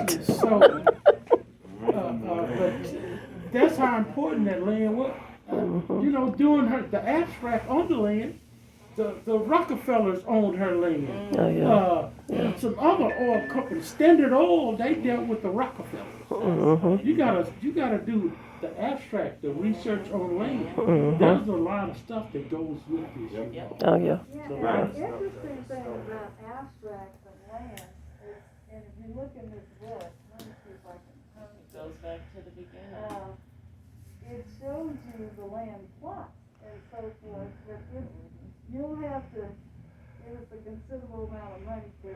So, but that's how important that land was. You know, doing the abstract on the land, the Rockefellers owned her land. Oh, yeah. Some other oil companies, Standard Oil, they dealt with the Rockefellers. You gotta do the abstract, the research on land. There's a lot of stuff that goes with this. Oh, yeah. Yeah, So, and the interesting thing about abstracts and land is, and if you look in this book, let me see if I can turn it. Goes back to the beginning. It shows you the land plots and so forth, but you'll have to, it is a considerable amount of money to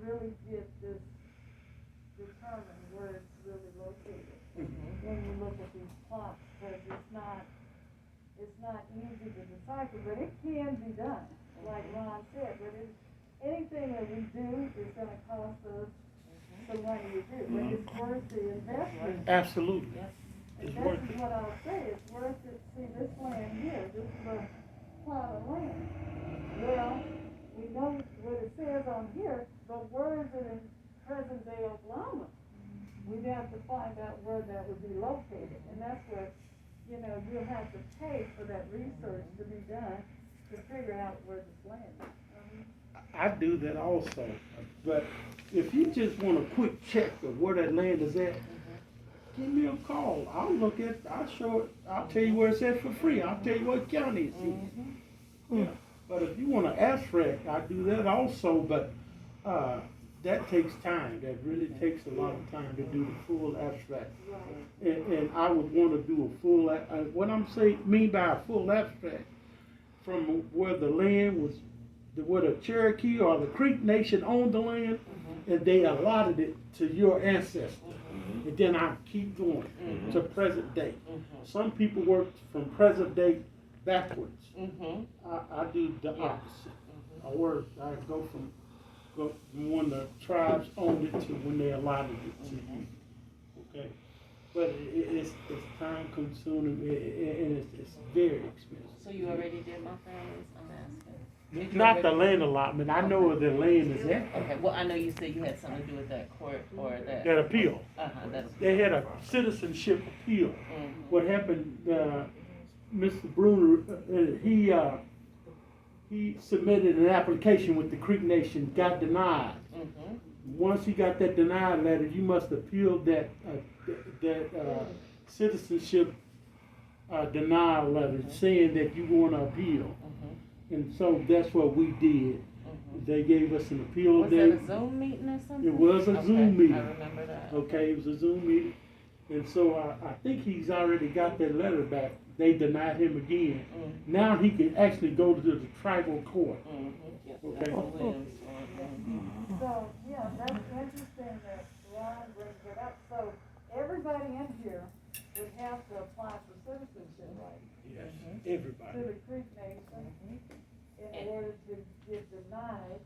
really get this determined where it's really located. When you look at these plots, because it's not easy to decipher, but it can be done, like Ron said, but anything that we do is gonna cost us some money to do, but it's worth the investment. Absolutely. And It's this worth is it. what I'll say, it's worth it. See, this land here, this is a plot of land. Well, we know what it says on here, but where is it in present day Oklahoma? We'd have to find out where that would be located, and that's what, you'll have to pay for that research to be done to figure out where this land is. I do that also. But if you just want a quick check of where that land is at, give me a call. I'll show it, I'll tell you where it's at for free. I'll tell you what county it's in. Yeah. But if you want an abstract, I do that also, but that takes time. That really takes a lot of time to do the full abstract. And I would want to do a full, what I'm mean by a full abstract, from where the land was, where the Cherokee or the Creek Nation owned the land, and they allotted it to your ancestors. And then I keep going to present day. Some people work from present day backwards. I do the opposite. I go from when the tribes owned it to when they allotted it to you. Okay, but it's time consuming and it's very expensive. So you already did my family's? I'm asking. Not the land allotment. I know where the land is at. Okay, well, I know you said you had something to do with that court or that. That appeal. That's. They had a citizenship appeal. What happened? Mr. Bruner, he submitted an application with the Creek Nation, got denied. Once he got that denied letter, you must appeal that citizenship denial letter saying that you want to appeal. And so that's what we did. They gave us an appeal Was date. that a Zoom meeting or something? It was a Zoom meeting. I remember that. Okay, it was a Zoom meeting. And so I think he's already got that letter back. They denied him again. Now he can actually go to the tribal court. Okay. So, yeah, that's interesting that Ron brings it up. So everybody in here would have to apply for citizenship, right? Yes, To everybody. the Creek Nation in order to get denied.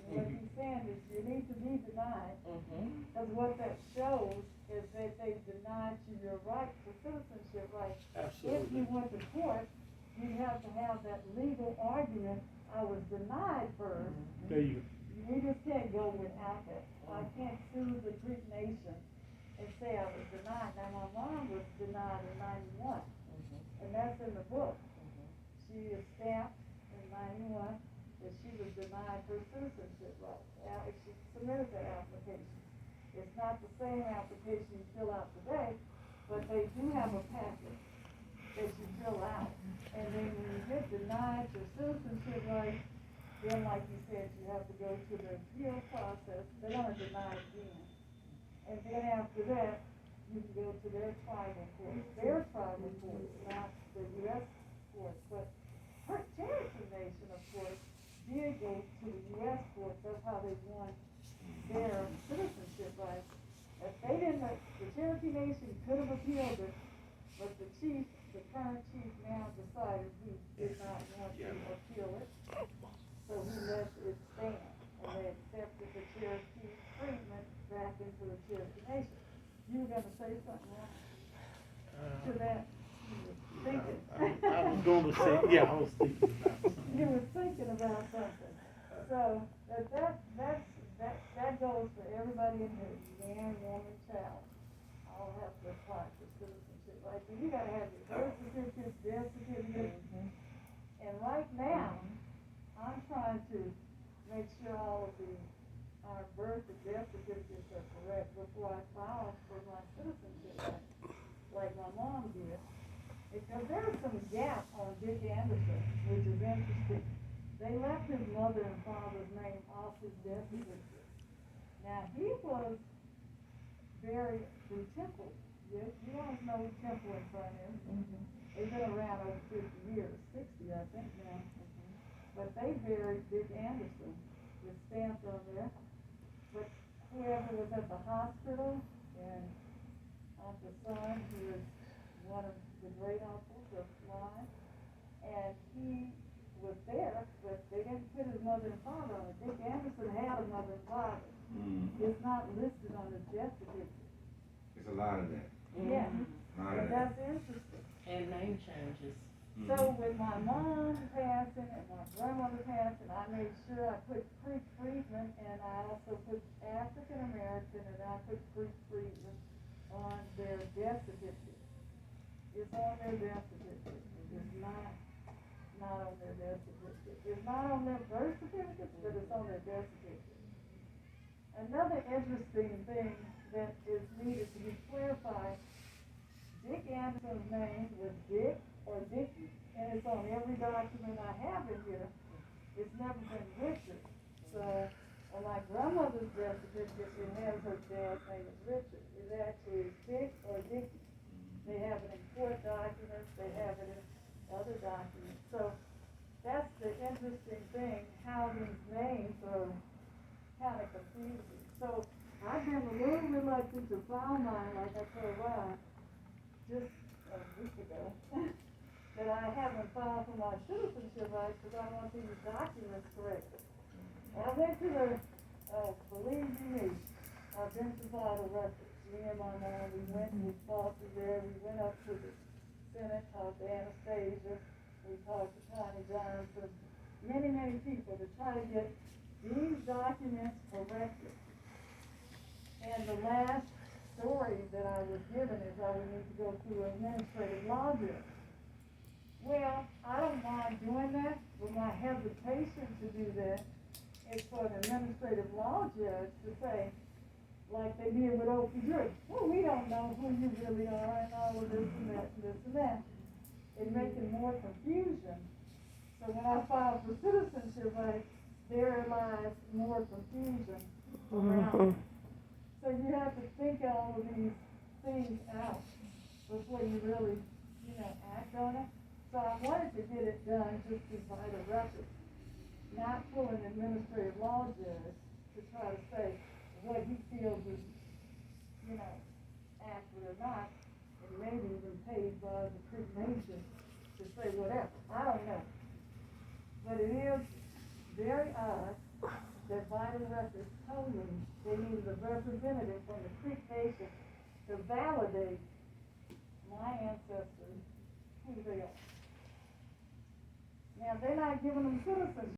What he's saying is you need to be denied, because what that shows is that they denied you your right to ccitizenship, right? If you Absolutely. went to court, you'd have to have that legal argument, I was denied first. There you go. We just can't go without that. I can't sue the Creek Nation and say I was denied. Now, my mom was denied in '91, and that's in the book. She is stamped in '91 that she was denied her citizenship rights. She submitted that application. It's not the same application you fill out today, but they do have a packet that you fill out. And then when you get denied your citizenship rights, then like you said, you have to go to the appeal process. They're gonna deny it again. And then after that, you can go to their tribal courts. Their tribal courts, not the U.S. courts. But her Cherokee Nation, of course, did go to the U.S. courts. That's how they won their citizenship rights. If they didn't, the Cherokee Nation could have appealed it, but the current chief now decided he did not want to appeal it. So he let it stand, and they accepted the Cherokee treatment back into the Cherokee Nation. You were gonna say something to that? You were thinking. I was going to say, I was thinking about something. You were thinking about something. So that's that goes for everybody in here, man, woman, child. All have to apply for citizenship, right? So you gotta have your birth certificate, death certificate. And right now, I'm trying to make sure all of our birth and death certificates are correct before I file for my citizenship, like my mom did. Because there's some gap on Dick Anderson, which is interesting. They left his mother and father's name off his death certificate. Now, he was buried in Temple. You all know Temple in front of him. They've been around over 50 years, 60 I think now. But they buried Dick Anderson with stamped on there. But whoever was at the hospital, and Uncle Son, who was one of the great uncles of mine, and he was there, but they didn't put his mother and father on it. Dick Anderson had a mother and father. It's not listed on his death certificate. It's a lot of that. Yeah, Lot and of that. that's interesting. And name changes. So with my mom passing and my grandmother passing, I made sure I put Creek Friedman, and I also put African American, and I put Creek Friedman on their death certificate. It's on their death certificate. It's not on their death certificate. It's not on their birth certificates, but it's on their death certificate. Another interesting thing that is needed to be clarified, Dick Anderson's name was Dick or Dickie, and it's on every document I have in here. It's never been Richard. So on my grandmother's death certificate, it has her dad's name as Richard. It actually is Dick or Dickie. They have it in court documents, they have it in other documents. So that's the interesting thing, how these names are kind of confusing. So I've been a little reluctant to file mine, like I told Ron, just a week ago, that I haven't filed for my citizenship rights because I want these documents corrected. I went to the, believe you me, I've been to vital records. Me and my mom, we went with bosses there, we went up to the Senate, talked to Anastasia, we talked to Connie Johnson, many people to try to get these documents corrected. And the last story that I was given is I would need to go through an administrative law judge. Well, I don't mind doing that, but my hesitation to do that is for an administrative law judge to say, like they did with Okey, well, we don't know who you really are and all of this and that and this and that. It making more confusion. So when I filed for citizenship rights, there lies more confusion around. So you have to think all of these things out before you really, act on it. So I wanted to get it done just to vital records, not pull an administrative law judge to try to say what he feels is, accurate or not, and maybe even paid by the Creek Nation to say whatever. I don't know. But it is very odd that vital records told me they needed a representative from the Creek Nation to validate my ancestors, who they are. Now, they're not giving them citizenship.